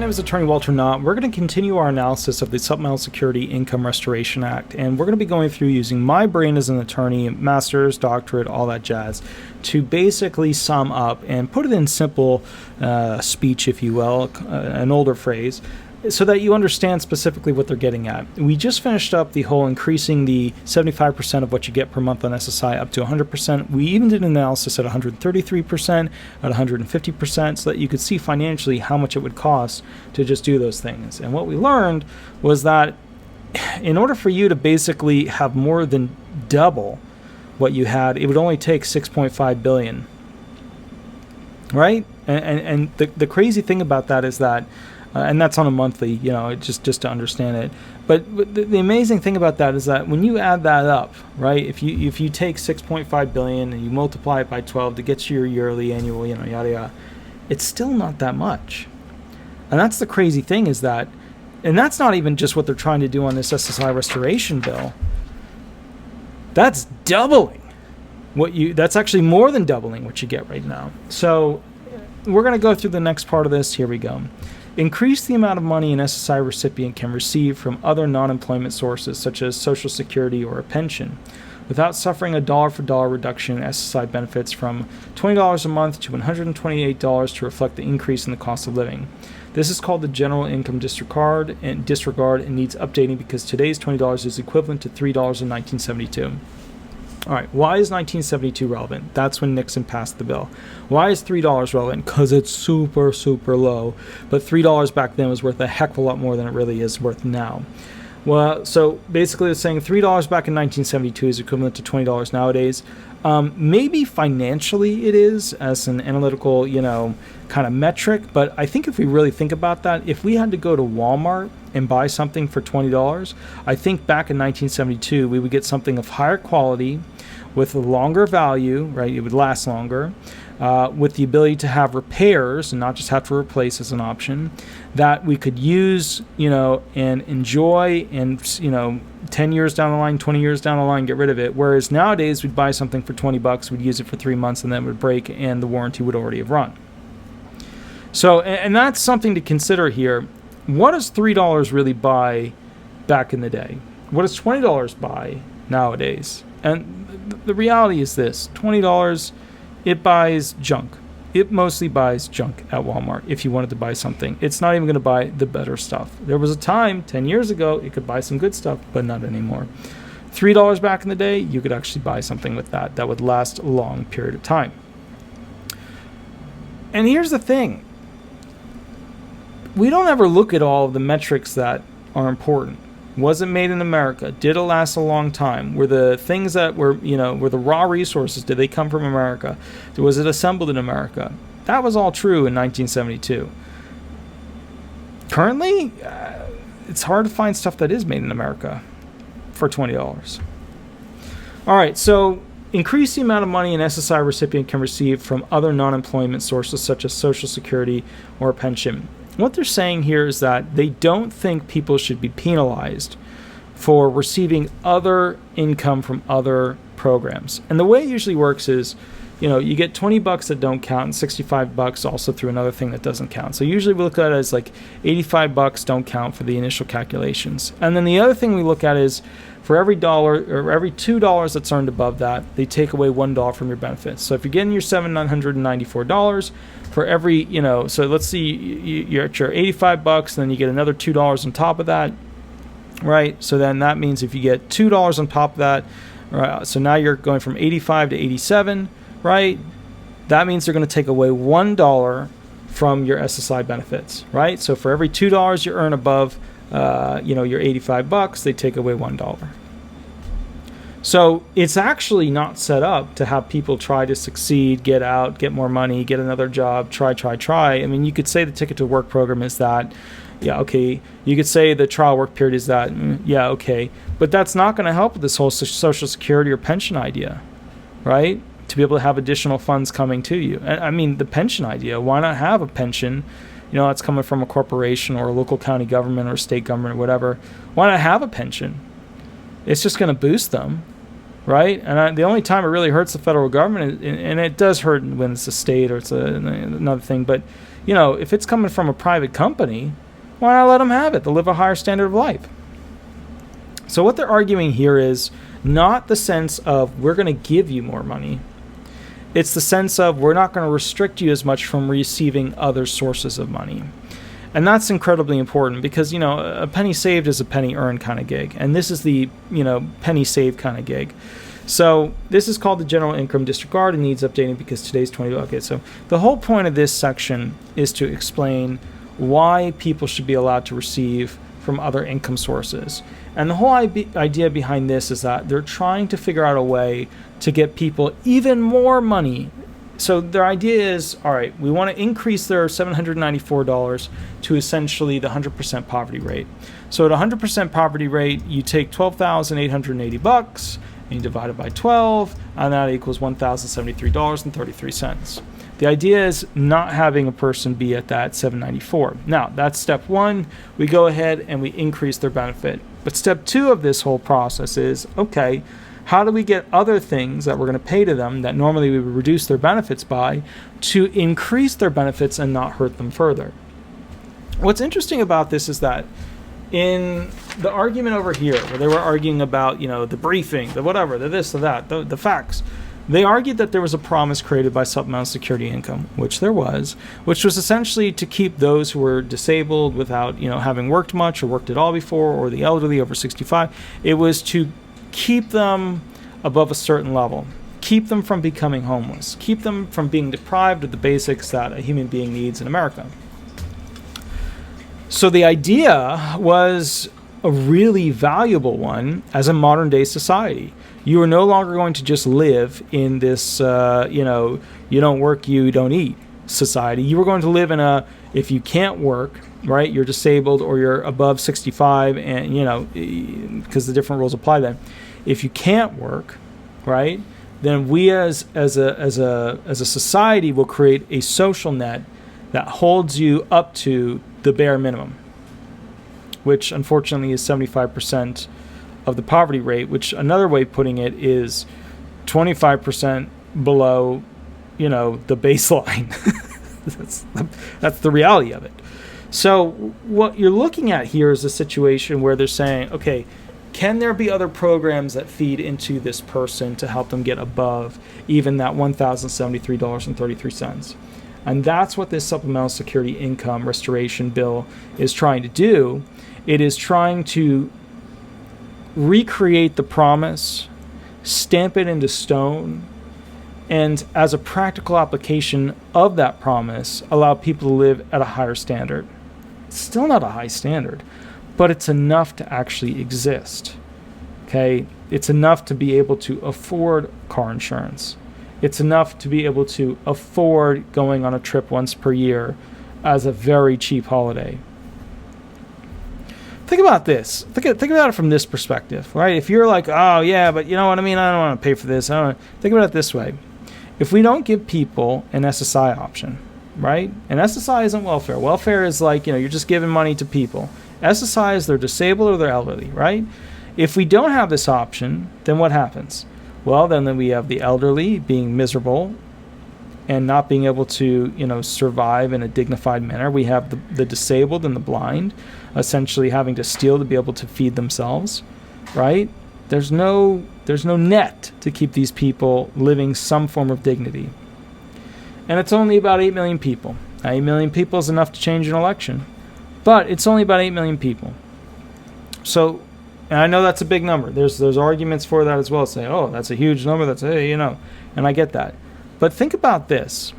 name is Attorney Walter Knott. We're going to continue our analysis of the Supplemental Security Income Restoration Act, and we're going to be going through using my brain as an attorney, master's, doctorate, all that jazz, to basically sum up and put it in simple speech, if you will, an older phrase, so that you understand specifically what they're getting at. We just finished up the whole increasing the 75% of what you get per month on SSI up to 100%. We even did an analysis at 133%, at 150%, so that you could see financially how much it would cost to just do those things. And what we learned was that in order for you to basically have more than double what you had, it would only take $6.5 billion. Right? And the crazy thing about that is that and that's on a monthly, just to understand it. But the amazing thing about that is that when you add that up, right? If you take 6.5 billion and you multiply it by 12 to get to your yearly, annual, yada yada, it's still not that much. And that's the crazy thing is that, and that's not even just what they're trying to do on this SSI restoration bill. That's doubling that's actually more than doubling what you get right now. So we're going to go through the next part of this. Here we go. Increase the amount of money an SSI recipient can receive from other non-employment sources, such as Social Security or a pension, without suffering a dollar-for-dollar reduction in SSI benefits from $20 a month to $128 to reflect the increase in the cost of living. This is called the General Income Disregard and needs updating because today's $20 is equivalent to $3 in 1972. All right, why is 1972 relevant? That's when Nixon passed the bill. Why is $3 relevant? Because it's super, super low. But $3 back then was worth a heck of a lot more than it really is worth now. Well, so basically it's saying $3 back in 1972 is equivalent to $20 nowadays. Maybe financially it is as an analytical, kind of metric. But I think if we really think about that, if we had to go to Walmart and buy something for $20, I think back in 1972 we would get something of higher quality, with a longer value, right? It would last longer, with the ability to have repairs and not just have to replace as an option, that we could use, and enjoy, and 10 years down the line, 20 years down the line, get rid of it. Whereas nowadays we'd buy something for $20, we'd use it for 3 months, and then it would break, and the warranty would already have run. So, and that's something to consider here. What does $3 really buy back in the day? What does $20 buy nowadays? And the reality is this: $20, it buys junk. It mostly buys junk at Walmart if you wanted to buy something. It's not even going to buy the better stuff. There was a time, 10 years ago, it could buy some good stuff, but not anymore. $3 back in the day, you could actually buy something with that would last a long period of time. And here's the thing. We don't ever look at all of the metrics that are important. Was it made in America? Did it last a long time? Were the things that were the raw resources, did they come from America? Was it assembled in America? That was all true in 1972. Currently, it's hard to find stuff that is made in America for $20. All right, so increase the amount of money an SSI recipient can receive from other non-employment sources such as Social Security or a pension. What they're saying here is that they don't think people should be penalized for receiving other income from other programs. And the way it usually works is, you get $20 that don't count and $65 also through another thing that doesn't count. So usually we look at it as like $85 don't count for the initial calculations. And then the other thing we look at is for every $1 or every $2 that's earned above that, they take away $1 from your benefits. So if you're getting your $7,994, for every, so let's see, you're at your $85, then you get another $2 on top of that, right? So then that means if you get $2 on top of that, right, so now you're going from 85 to 87, right? That means they're going to take away $1 from your SSI benefits, right? So for every $2 you earn above, your $85, they take away $1. So it's actually not set up to have people try to succeed, get out, get more money, get another job, try. I mean, you could say the Ticket to Work program is that, yeah, okay. You could say the trial work period is that, yeah, okay. But that's not going to help with this whole Social Security or pension idea, right? To be able to have additional funds coming to you. I mean, the pension idea, why not have a pension, that's coming from a corporation or a local county government or state government or whatever. Why not have a pension? It's just going to boost them. Right? And the only time it really hurts the federal government, and it does hurt when it's a state or it's another thing, but, if it's coming from a private company, why not let them have it? They'll live a higher standard of life. So what they're arguing here is not the sense of we're going to give you more money. It's the sense of we're not going to restrict you as much from receiving other sources of money. And that's incredibly important because, a penny saved is a penny earned kind of gig. And this is the, penny saved kind of gig. So this is called the general income disregard and needs updating because today's 20. Okay, so the whole point of this section is to explain why people should be allowed to receive from other income sources. And the whole idea behind this is that they're trying to figure out a way to get people even more money. So their idea is, all right, we want to increase their $794 to essentially the 100% poverty rate. So at 100% poverty rate, you take $12,880 and you divide it by 12, and that equals $1,073.33. The idea is not having a person be at that $794. Now, that's step one. We go ahead and we increase their benefit. But step two of this whole process is, okay, how do we get other things that we're going to pay to them that normally we would reduce their benefits by to increase their benefits and not hurt them further? What's interesting about this is that in the argument over here, where they were arguing about, the briefing, the whatever, the this, the that, the facts, they argued that there was a promise created by supplemental security income, which there was, which was essentially to keep those who were disabled without, having worked much or worked at all before, or the elderly over 65. It was to keep them above a certain level, keep them from becoming homeless, keep them from being deprived of the basics that a human being needs in America. So the idea was a really valuable one as a modern day society. You are no longer going to just live in this, you don't work, you don't eat society. You are going to live in if you can't work, right, you're disabled or you're above 65 and, because the different rules apply then. If you can't work, right, then we as a society will create a social net that holds you up to the bare minimum, which unfortunately is 75% of the poverty rate, which another way of putting it is 25% below, the baseline. That's the reality of it. So what you're looking at here is a situation where they're saying, okay, can there be other programs that feed into this person to help them get above even that $1,073.33? And that's what this supplemental security income restoration bill is trying to do. It is trying to recreate the promise, stamp it into stone, and as a practical application of that promise, allow people to live at a higher standard. It's still not a high standard, but it's enough to actually exist. Okay? It's enough to be able to afford car insurance. It's enough to be able to afford going on a trip once per year as a very cheap holiday. Think about this. Think about it from this perspective, right? If you're like, oh yeah, but you know what I mean? I don't want to pay for this. Think about it this way. If we don't give people an SSI option, right? And SSI isn't welfare. Welfare is like, you're just giving money to people. SSI is they're disabled or they're elderly, right? If we don't have this option, then what happens? Well, then we have the elderly being miserable and not being able to, survive in a dignified manner. We have the disabled and the blind essentially having to steal to be able to feed themselves, right? There's no net to keep these people living some form of dignity. And it's only about 8 million people. Now, 8 million people is enough to change an election, but it's only about 8 million people. So, and I know that's a big number. There's arguments for that as well, saying, oh, that's a huge number. That's, hey, and I get that. But think about this.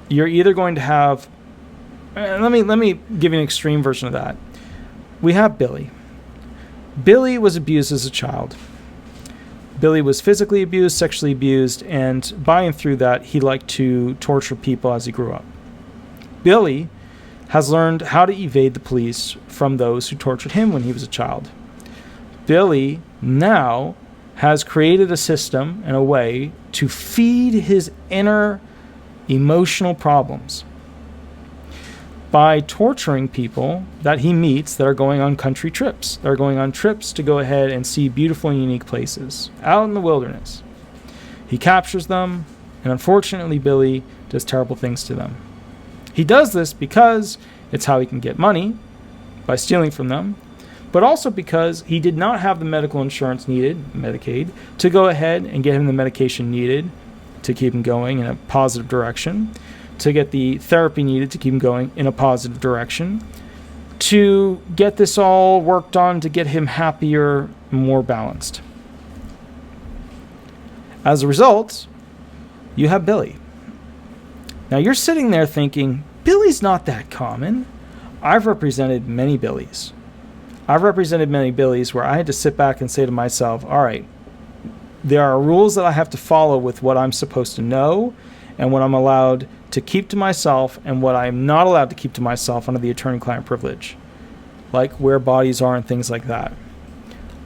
You're either going to have, let me give you an extreme version of that. We have Billy. Billy was abused as a child. Billy was physically abused, sexually abused, and by and through that, he liked to torture people as he grew up. Billy has learned how to evade the police from those who tortured him when he was a child. Billy now has created a system and a way to feed his inner emotional problems by torturing people that he meets that are going on country trips. They're going on trips to go ahead and see beautiful and unique places out in the wilderness. He captures them, and unfortunately, Billy does terrible things to them. He does this because it's how he can get money, by stealing from them, but also because he did not have the medical insurance needed, Medicaid, to go ahead and get him the medication needed to keep him going in a positive direction, to get the therapy needed to keep him going in a positive direction, to get this all worked on to get him happier, more balanced. As a result, you have Billy. Now you're sitting there thinking, Billy's not that common. I've represented many Billies. I've represented many Billies where I had to sit back and say to myself, all right, there are rules that I have to follow with what I'm supposed to know and what I'm allowed to keep to myself and what I'm not allowed to keep to myself under the attorney-client privilege, like where bodies are and things like that.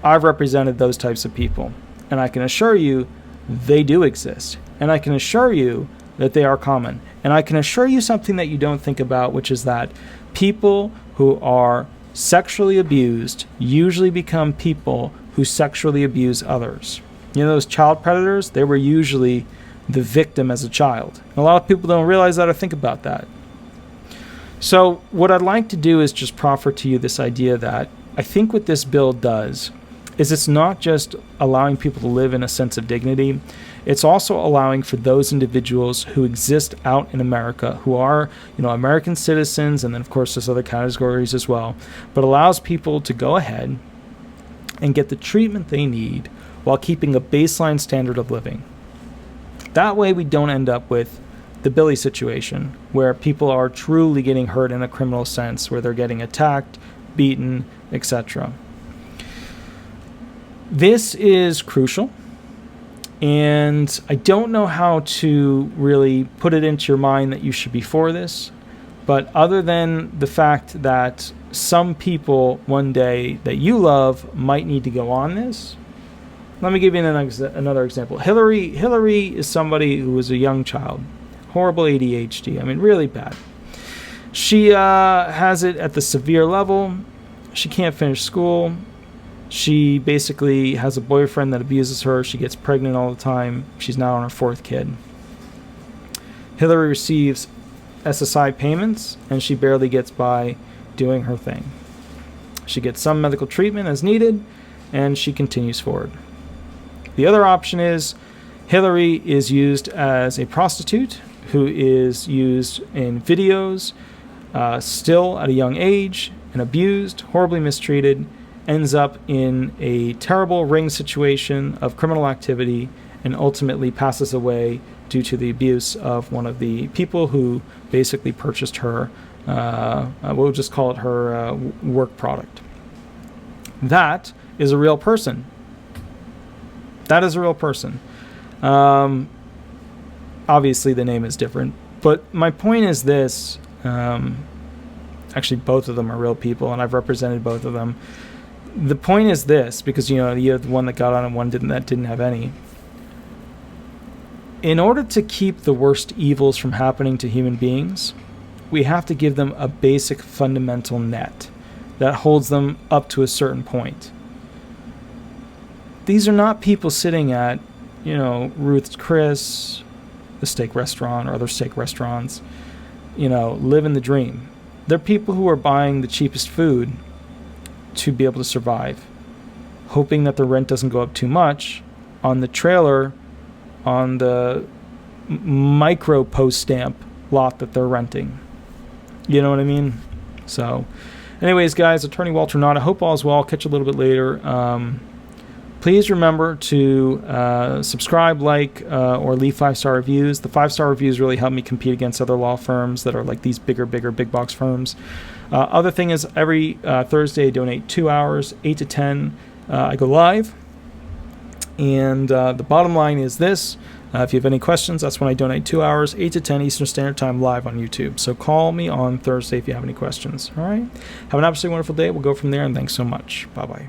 I've represented those types of people, and I can assure you they do exist, and I can assure you that they are common, and I can assure you something that you don't think about, which is that people who are sexually abused usually become people who sexually abuse others. You know, those child predators, they were usually the victim as a child. And a lot of people don't realize that or think about that. So what I'd like to do is just proffer to you this idea that I think what this bill does is it's not just allowing people to live in a sense of dignity, it's also allowing for those individuals who exist out in America, who are, American citizens, and then of course there's other categories as well, but allows people to go ahead and get the treatment they need while keeping a baseline standard of living. That way we don't end up with the Billy situation, where people are truly getting hurt in a criminal sense, where they're getting attacked, beaten, etc. This is crucial, and I don't know how to really put it into your mind that you should be for this, but other than the fact that some people one day that you love might need to go on this, let me give you another example. Hillary is somebody who was a young child, horrible ADHD, really bad. She has it at the severe level. She can't finish school. She basically has a boyfriend that abuses her. She gets pregnant all the time. She's now on her 4th kid. Hillary receives SSI payments, and she barely gets by doing her thing. She gets some medical treatment as needed, and she continues forward. The other option is Hillary is used as a prostitute who is used in videos, still at a young age, and abused, horribly mistreated, ends up in a terrible ring situation of criminal activity, and ultimately passes away due to the abuse of one of the people who basically purchased her, we'll just call it her work product. That is a real person. That is a real person. Obviously, the name is different. But my point is this. Actually, both of them are real people, and I've represented both of them. The point is this, because, you have the one that got on and one that didn't have any. In order to keep the worst evils from happening to human beings, we have to give them a basic fundamental net that holds them up to a certain point. These are not people sitting at, Ruth's Chris, the steak restaurant, or other steak restaurants, living the dream. They're people who are buying the cheapest food to be able to survive, hoping that the rent doesn't go up too much on the trailer, on the micro post stamp lot that they're renting. You know what I mean? So, anyways, guys, Attorney Walter Knott, I hope all is well. I'll catch you a little bit later. Please remember to subscribe, or leave 5-star reviews. The 5-star reviews really help me compete against other law firms that are like these bigger, big box firms. Other thing is, every Thursday I donate 2 hours, 8 to 10. I go live. And the bottom line is this. If you have any questions, that's when I donate 2 hours, 8 to 10 Eastern Standard Time live on YouTube. So call me on Thursday if you have any questions. All right? Have an absolutely wonderful day. We'll go from there, and thanks so much. Bye-bye.